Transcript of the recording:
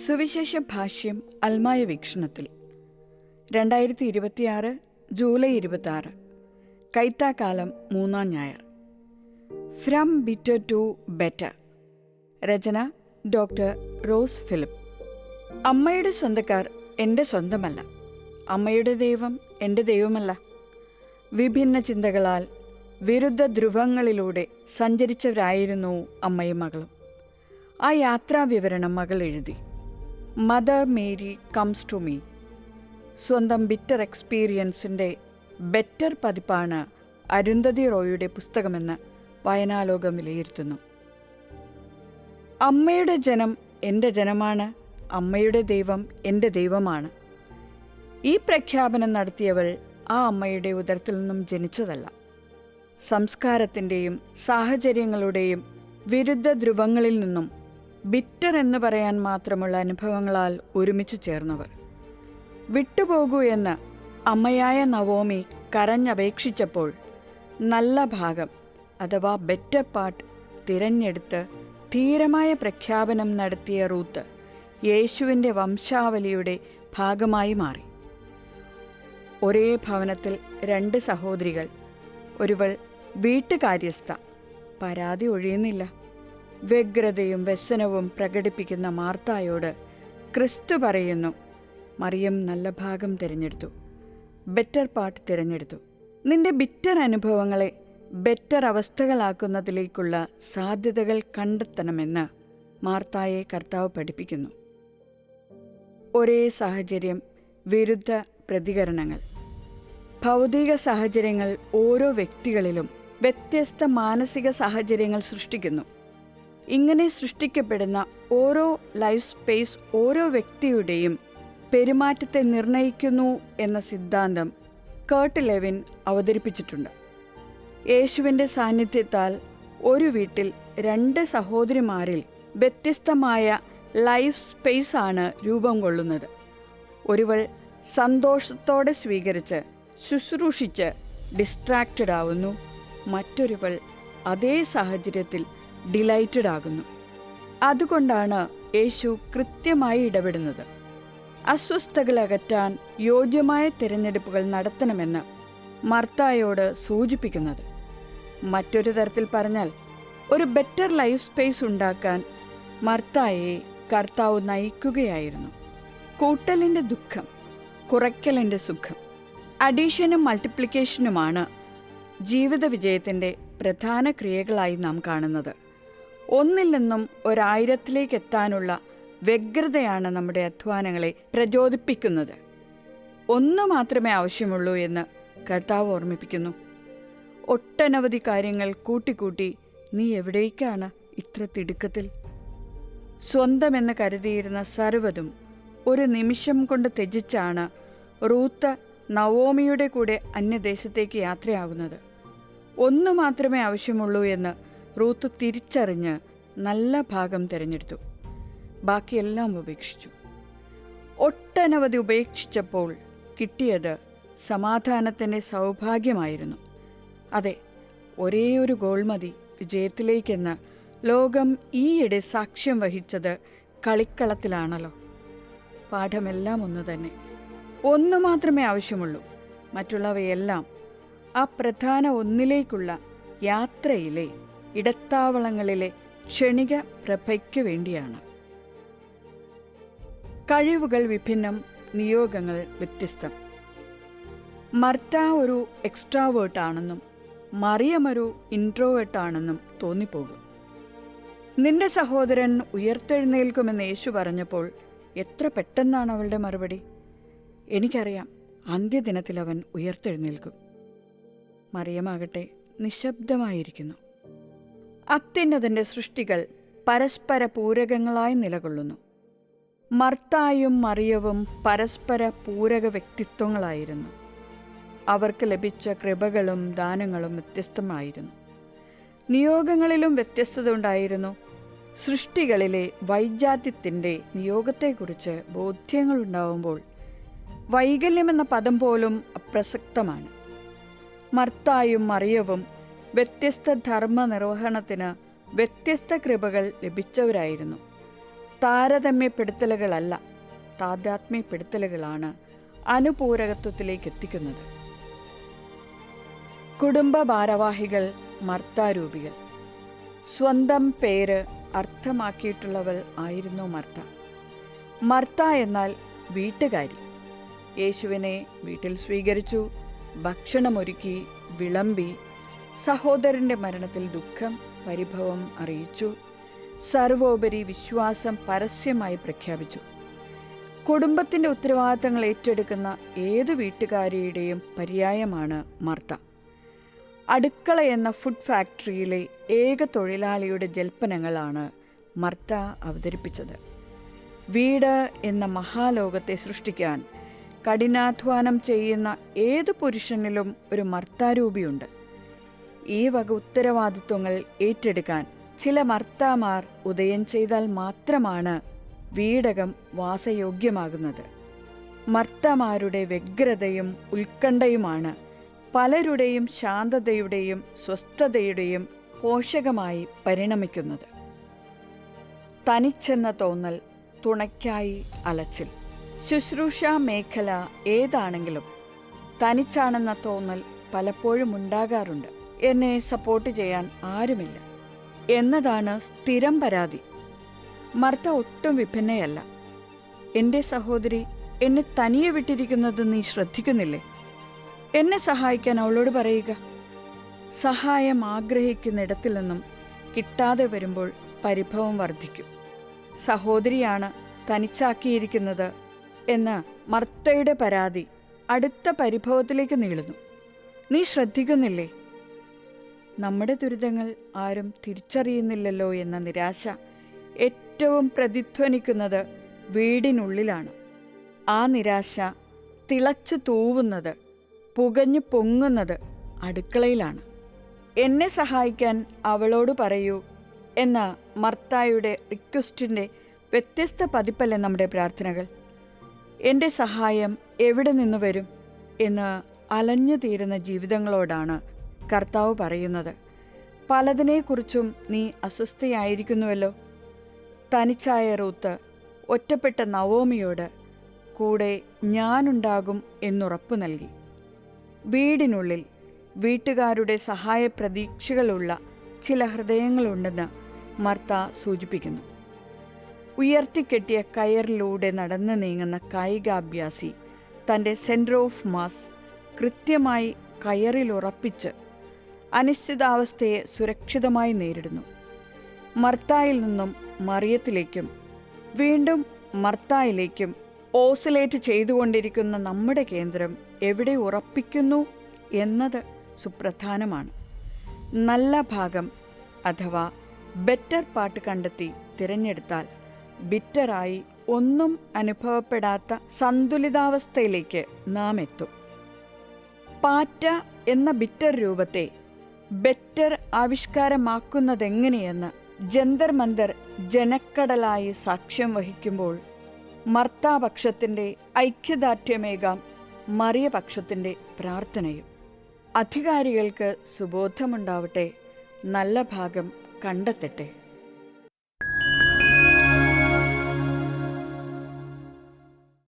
സുവിശേഷ ഭാഷ്യം അൽമായ വീക്ഷണത്തിൽ 2026 ജൂലൈ 26 കൈത്താക്കാലം 3-ാം ഞായർ. From bitter to better. രചന ഡോക്ടർ റോസ് ഫിലിപ്പ്. അമ്മയുടെ സ്വന്തക്കാർ എൻ്റെ സ്വന്തമല്ല, അമ്മയുടെ ദൈവം എൻ്റെ ദൈവമല്ല. വിഭിന്ന ചിന്തകളാൽ വിരുദ്ധ ധ്രുവങ്ങളിലൂടെ സഞ്ചരിച്ചവരായിരുന്നു അമ്മയും മകളും. ആ യാത്രാവിവരണം മകൾ എഴുതി. Mother Mary comes to me. സ്വന്തം ബിറ്റർ എക്സ്പീരിയൻസിൻ്റെ ബെറ്റർ പതിപ്പാണ് അരുന്ധതി റോയിയുടെ പുസ്തകമെന്ന് വായനാലോകം വിലയിരുത്തുന്നു. അമ്മയുടെ ജനം എൻ്റെ ജനമാണ്, അമ്മയുടെ ദൈവം എൻ്റെ ദൈവമാണ്. ഈ പ്രഖ്യാപനം നടത്തിയവൾ ആ അമ്മയുടെ ഉദരത്തിൽ നിന്നും ജനിച്ചതല്ല. സംസ്കാരത്തിൻ്റെയും സാഹചര്യങ്ങളുടെയും വിരുദ്ധ ധ്രുവങ്ങളിൽ നിന്നും ബിറ്റർ എന്ന് പറയാൻ മാത്രമുള്ള അനുഭവങ്ങളാൽ ഒരുമിച്ച് ചേർന്നവർ. വിട്ടുപോകൂ എന്ന് അമ്മയായ നവോമി കരഞ്ഞപേക്ഷിച്ചപ്പോൾ നല്ല ഭാഗം അഥവാ ബെറ്റർ പാർട്ട് തിരഞ്ഞെടുത്ത് ധീരമായ പ്രഖ്യാപനം നടത്തിയ റൂത്ത് യേശുവിൻ്റെ വംശാവലിയുടെ ഭാഗമായി മാറി. ഒരേ ഭവനത്തിൽ 2 സഹോദരികൾ. ഒരുവൾ വീട്ടുകാര്യസ്ഥ, പരാതി ഒഴിയുന്നില്ല. വ്യഗ്രതയും വ്യസനവും പ്രകടിപ്പിക്കുന്ന മാർത്തായോട് ക്രിസ്തു പറയുന്നു, മറിയം നല്ല ഭാഗം തിരഞ്ഞെടുത്തു, ബെറ്റർ പാർട്ട് തിരഞ്ഞെടുത്തു. നിന്റെ ബിറ്റർ അനുഭവങ്ങളെ ബെറ്റർ അവസ്ഥകളാക്കുന്നതിലേക്കുള്ള സാധ്യതകൾ കണ്ടെത്തണമെന്ന് മാർത്തായെ കർത്താവ് പഠിപ്പിക്കുന്നു. ഒരേ സാഹചര്യം, വിരുദ്ധ പ്രതികരണങ്ങൾ. ഭൗതിക സാഹചര്യങ്ങൾ ഓരോ വ്യക്തികളിലും വ്യത്യസ്ത മാനസിക സാഹചര്യങ്ങൾ സൃഷ്ടിക്കുന്നു. ഇങ്ങനെ സൃഷ്ടിക്കപ്പെടുന്ന ഓരോ ലൈഫ് സ്പേസ് ഓരോ വ്യക്തിയുടെയും പെരുമാറ്റത്തെ നിർണയിക്കുന്നു എന്ന സിദ്ധാന്തം കർട്ട് ലെവിൻ അവതരിപ്പിച്ചിട്ടുണ്ട്. യേശുവിൻ്റെ സാന്നിധ്യത്താൽ ഒരു വീട്ടിൽ 2 സഹോദരിമാരിൽ വ്യത്യസ്തമായ ലൈഫ് സ്പേസാണ് രൂപം കൊള്ളുന്നത്. ഒരുവൾ സന്തോഷത്തോടെ സ്വീകരിച്ച് ശുശ്രൂഷിച്ച് ഡിസ്ട്രാക്റ്റഡ് ആവുന്നു, മറ്റൊരുവൾ അതേ സാഹചര്യത്തിൽ ഡിലൈറ്റഡ് ആകുന്നു. അതുകൊണ്ടാണ് യേശു കൃത്യമായി ഇടപെടുന്നത്. അസ്വസ്ഥതകൾ അകറ്റാൻ യോഗ്യമായ തിരഞ്ഞെടുപ്പുകൾ നടത്തണമെന്ന് മർത്തായോട് സൂചിപ്പിക്കുന്നത്. മറ്റൊരു തരത്തിൽ പറഞ്ഞാൽ, ഒരു ബെറ്റർ ലൈഫ് സ്പേസ് ഉണ്ടാക്കാൻ മർത്തായെ കർത്താവ് നയിക്കുകയായിരുന്നു. കൂട്ടലിൻ്റെ ദുഃഖം, കുറയ്ക്കലിൻ്റെ സുഖം. അഡീഷനും മൾട്ടിപ്ലിക്കേഷനുമാണ് ജീവിത വിജയത്തിൻ്റെ പ്രധാന ക്രിയകളായി നാം കാണുന്നത്. 1-ൽ നിന്നും 1000-ലേക്ക് എത്താനുള്ള വ്യഗ്രതയാണ് നമ്മുടെ അധ്വാനങ്ങളെ പ്രചോദിപ്പിക്കുന്നത്. 1 മാത്രമേ ആവശ്യമുള്ളൂ എന്ന് കർത്താവ് ഓർമ്മിപ്പിക്കുന്നു. ഒട്ടനവധി കാര്യങ്ങൾ കൂട്ടിക്കൂട്ടി നീ എവിടേക്കാണ് ഇത്ര തിടുക്കത്തിൽ? സ്വന്തമെന്ന് കരുതിയിരുന്ന സർവ്വതും ഒരു നിമിഷം കൊണ്ട് ത്യജിച്ചാണ് റൂത്ത് നവോമിയുടെ കൂടെ അന്യദേശത്തേക്ക് യാത്രയാകുന്നത്. 1 മാത്രമേ ആവശ്യമുള്ളൂ എന്ന് റൂത്ത് തിരിച്ചറിഞ്ഞ് നല്ല ഭാഗം തിരഞ്ഞെടുത്തു. ബാക്കിയെല്ലാം ഉപേക്ഷിച്ചു. ഒട്ടനവധി ഉപേക്ഷിച്ചപ്പോൾ കിട്ടിയത് സമാധാനത്തിൻ്റെ സൗഭാഗ്യമായിരുന്നു. അതെ, ഒരേ ഒരു ഗോൾ മതി വിജയത്തിലേക്കെന്ന് ലോകം ഈയിടെ സാക്ഷ്യം വഹിച്ചത് കളിക്കളത്തിലാണല്ലോ. പാഠമെല്ലാം ഒന്ന് തന്നെ. 1 മാത്രമേ ആവശ്യമുള്ളൂ. മറ്റുള്ളവയെല്ലാം ആ പ്രധാന 1-ലേക്കുള്ള യാത്രയിലെ ഇടത്താവളങ്ങളിലെ ക്ഷണിക പ്രഭയ്ക്കു വേണ്ടിയാണ്. കഴിവുകൾ വിഭിന്നം, നിയോഗങ്ങൾ വ്യത്യസ്തം. മർത്ത ഒരു എക്സ്ട്രാവേർട്ടാണെന്നും മറിയം ഒരു ഇൻട്രോവേർട്ടാണെന്നും തോന്നിപ്പോകും. നിന്റെ സഹോദരൻ ഉയർത്തെഴുന്നേൽക്കുമെന്ന് യേശു പറഞ്ഞപ്പോൾ എത്ര പെട്ടെന്നാണ് അവളുടെ മറുപടി. എനിക്കറിയാം, അന്ത്യദിനത്തിൽ അവൻ ഉയർത്തെഴുന്നേൽക്കും. മറിയമാകട്ടെ നിശബ്ദമായിരിക്കുന്നു. അത്യുന്നതൻ്റെ സൃഷ്ടികൾ പരസ്പര പൂരകങ്ങളായി നിലകൊള്ളുന്നു. മർത്തായും മറിയവും പരസ്പര പൂരക വ്യക്തിത്വങ്ങളായിരുന്നു. അവർക്ക് ലഭിച്ച കൃപകളും ദാനങ്ങളും വ്യത്യസ്തമായിരുന്നു. നിയോഗങ്ങളിലും വ്യത്യസ്തത ഉണ്ടായിരുന്നു. സൃഷ്ടികളിലെ വൈജാത്യത്തിൻ്റെ നിയോഗത്തെക്കുറിച്ച് ബോധ്യങ്ങളുണ്ടാവുമ്പോൾ വൈകല്യമെന്ന പദം പോലും അപ്രസക്തമാണ്. മർത്തായും മറിയവും വ്യത്യസ്ത ധർമ്മ നിർവഹണത്തിന് വ്യത്യസ്ത കൃപകൾ ലഭിച്ചവരായിരുന്നു. താരതമ്യപ്പെടുത്തലുകളല്ല, താദാത്മ്യപ്പെടുത്തലുകളാണ് അനുപൂരകത്വത്തിലേക്ക് എത്തിക്കുന്നത്. കുടുംബ ഭാരവാഹികൾ മർത്താരൂപികൾ. സ്വന്തം പേര് അർത്ഥമാക്കിയിട്ടുള്ളവൾ ആയിരുന്നു മർത്ത. മർത്ത എന്നാൽ വീട്ടുകാരി. യേശുവിനെ വീട്ടിൽ സ്വീകരിച്ചു, ഭക്ഷണമൊരുക്കി, വിളമ്പി, സഹോദരൻ്റെ മരണത്തിൽ ദുഃഖം, പരിഭവം അറിയിച്ചു, സർവോപരി വിശ്വാസം പരസ്യമായി പ്രഖ്യാപിച്ചു. കുടുംബത്തിൻ്റെ ഉത്തരവാദിത്തങ്ങൾ ഏറ്റെടുക്കുന്ന ഏതു വീട്ടുകാരിയുടെയും പര്യായമാണ് മർത്ത. അടുക്കള എന്ന ഫുഡ് ഫാക്ടറിയിലെ ഏക തൊഴിലാളിയുടെ ജൽപ്പനങ്ങളാണ് മർത്ത അവതരിപ്പിച്ചത്. വീട് എന്ന മഹാലോകത്തെ സൃഷ്ടിക്കാൻ കഠിനാധ്വാനം ചെയ്യുന്ന ഏതു പുരുഷനിലും ഒരു മർത്താരൂപിയുണ്ട്. ഈ വക ഉത്തരവാദിത്വങ്ങൾ ഏറ്റെടുക്കാൻ ചില മർത്താമാർ ഉദയം ചെയ്താൽ മാത്രമാണ് വീടകം വാസയോഗ്യമാകുന്നത്. മർത്തമാരുടെ വ്യഗ്രതയും ഉത്കണ്ഠയുമാണ് പലരുടെയും ശാന്തതയുടെയും സ്വസ്ഥതയുടെയും പോഷകമായി പരിണമിക്കുന്നത്. തനിച്ചെന്ന തോന്നൽ, തുണയ്ക്കായി അലച്ചിൽ. ശുശ്രൂഷാ മേഖല ഏതാണെങ്കിലും തനിച്ചാണെന്ന തോന്നൽ പലപ്പോഴും ഉണ്ടാകാറുണ്ട്. എന്നെ സപ്പോർട്ട് ചെയ്യാൻ ആരുമില്ല എന്നതാണ് സ്ഥിരം പരാതി. മർത്ത ഒട്ടും വിഭിന്നയല്ല. എൻ്റെ സഹോദരി എന്നെ തനിയെ വിട്ടിരിക്കുന്നത് നീ ശ്രദ്ധിക്കുന്നില്ലേ? എന്നെ സഹായിക്കാൻ അവളോട് പറയുക. സഹായം ആഗ്രഹിക്കുന്നിടത്തിൽ നിന്നും കിട്ടാതെ വരുമ്പോൾ പരിഭവം വർദ്ധിക്കും. സഹോദരിയാണ് തനിച്ചാക്കിയിരിക്കുന്നത് എന്ന് മർത്തയുടെ പരാതി അടുത്ത പരിഭവത്തിലേക്ക് നീളുന്നു. നീ ശ്രദ്ധിക്കുന്നില്ലേ? നമ്മുടെ ദുരിതങ്ങൾ ആരും തിരിച്ചറിയുന്നില്ലല്ലോ എന്ന നിരാശ ഏറ്റവും പ്രതിധ്വനിക്കുന്നത് വീടിനുള്ളിലാണ്. ആ നിരാശ തിളച്ചു തൂവുന്നത്, പുകഞ്ഞു പൊങ്ങുന്നത് അടുക്കളയിലാണ്. എന്നെ സഹായിക്കാൻ അവളോട് പറയൂ എന്ന മർത്തായുടെ റിക്വസ്റ്റിൻ്റെ വ്യത്യസ്ത പതിപ്പല്ലേ നമ്മുടെ പ്രാർത്ഥനകൾ. എൻ്റെ സഹായം എവിടെ നിന്ന് വരും എന്ന് അലഞ്ഞു തീരുന്ന ജീവിതങ്ങളോടാണ് കർത്താവ് പറയുന്നത്. പലതിനെക്കുറിച്ചും നീ അസ്വസ്ഥയായിരിക്കുന്നുവല്ലോ. തനിച്ചായ റൂത്ത് ഒറ്റപ്പെട്ട നവോമിയോട് കൂടെ ഞാനുണ്ടാകും എന്നുറപ്പു നൽകി. വീടിനുള്ളിൽ വീട്ടുകാരുടെ സഹായ പ്രതീക്ഷകളുള്ള ചില ഹൃദയങ്ങളുണ്ടെന്ന് മർത്ത സൂചിപ്പിക്കുന്നു. ഉയർത്തിക്കെട്ടിയ കയറിലൂടെ നടന്നു നീങ്ങുന്ന കായികാഭ്യാസി തൻ്റെ സെൻറ്റർ ഓഫ് മാസ് കൃത്യമായി കയറിലുറപ്പിച്ച് അനിശ്ചിതാവസ്ഥയെ സുരക്ഷിതമായി നേരിടുന്നു. മർത്തായിൽ നിന്നും മറിയത്തിലേക്കും വീണ്ടും മർത്തായിലേക്കും ഓസിലേറ്റ് ചെയ്തുകൊണ്ടിരിക്കുന്ന നമ്മുടെ കേന്ദ്രം എവിടെ ഉറപ്പിക്കുന്നു എന്നത് സുപ്രധാനമാണ്. നല്ല ഭാഗം അഥവാ ബെറ്റർ പാർട്ട് കണ്ടെത്തി തിരഞ്ഞെടുത്താൽ ബിറ്ററായി ഒന്നും അനുഭവപ്പെടാത്ത സന്തുലിതാവസ്ഥയിലേക്ക് നാം എത്തും. പാറ്റ എന്ന ബിറ്റർ രൂപത്തെ ബെറ്റർ ആവിഷ്കാരമാക്കുന്നതെങ്ങനെയെന്ന് ജന്തർ മന്തർ ജനക്കടലായി സാക്ഷ്യം വഹിക്കുമ്പോൾ മർത്താപക്ഷത്തിൻ്റെ ഐക്യദാർഢ്യമേകാം മറിയപക്ഷത്തിൻ്റെ പ്രാർത്ഥനയും. അധികാരികൾക്ക് സുബോധമുണ്ടാവട്ടെ, നല്ല ഭാഗം കണ്ടെത്തട്ടെ.